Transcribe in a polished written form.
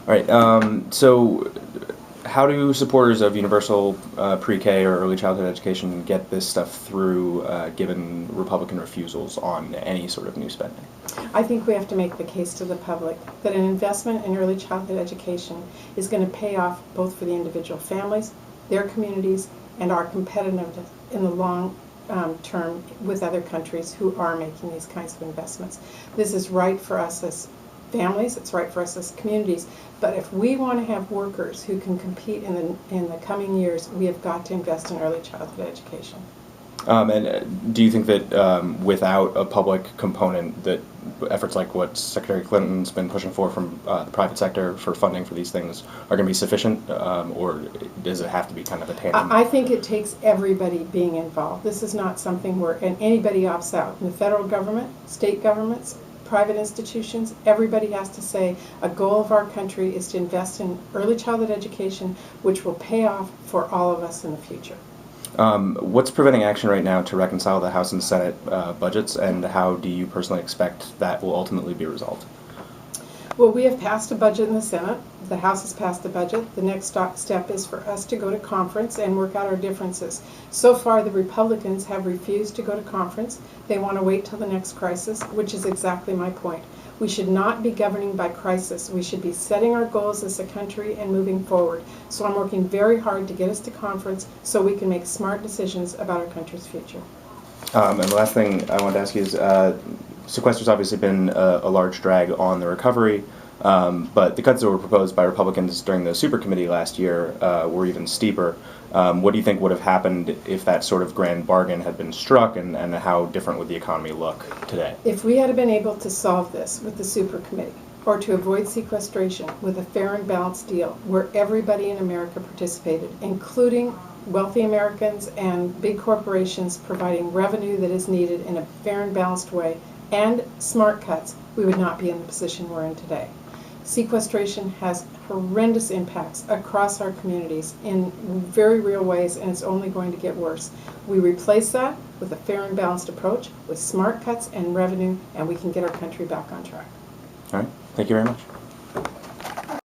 All right. So, how do supporters of universal pre-K or early childhood education get this stuff through, given Republican refusals on any sort of new spending? I think we have to make the case to the public that an investment in early childhood education is going to pay off both for the individual families, their communities, and our competitiveness in the long term with other countries who are making these kinds of investments. This is right for us as families, it's right for us as communities, but if we want to have workers who can compete in the coming years, we have got to invest in early childhood education. Do you think that without a public component, that efforts like what Secretary Clinton's been pushing for from the private sector for funding for these things are going to be sufficient, or does it have to be kind of a tandem? I think it takes everybody being involved. This is not something where anybody opts out. In the federal government, state governments, private institutions, everybody has to say a goal of our country is to invest in early childhood education, which will pay off for all of us in the future. What's preventing action right now to reconcile the House and Senate budgets, and how do you personally expect that will ultimately be resolved? Well, we have passed a budget in the Senate. The House has passed the budget. The next step is for us to go to conference and work out our differences. So far, the Republicans have refused to go to conference. They want to wait till the next crisis, which is exactly my point. We should not be governing by crisis. We should be setting our goals as a country and moving forward. So I'm working very hard to get us to conference so we can make smart decisions about our country's future. And the last thing I wanted to ask you is, sequester's obviously been a large drag on the recovery, but the cuts that were proposed by Republicans during the super committee last year were even steeper. What do you think would have happened if that sort of grand bargain had been struck, and how different would the economy look today? If we had been able to solve this with the super committee, or to avoid sequestration with a fair and balanced deal where everybody in America participated, including wealthy Americans and big corporations providing revenue that is needed in a fair and balanced way, and smart cuts, we would not be in the position we're in today. Sequestration has horrendous impacts across our communities in very real ways, and it's only going to get worse. We replace that with a fair and balanced approach, with smart cuts and revenue, and we can get our country back on track. All right. Thank you very much.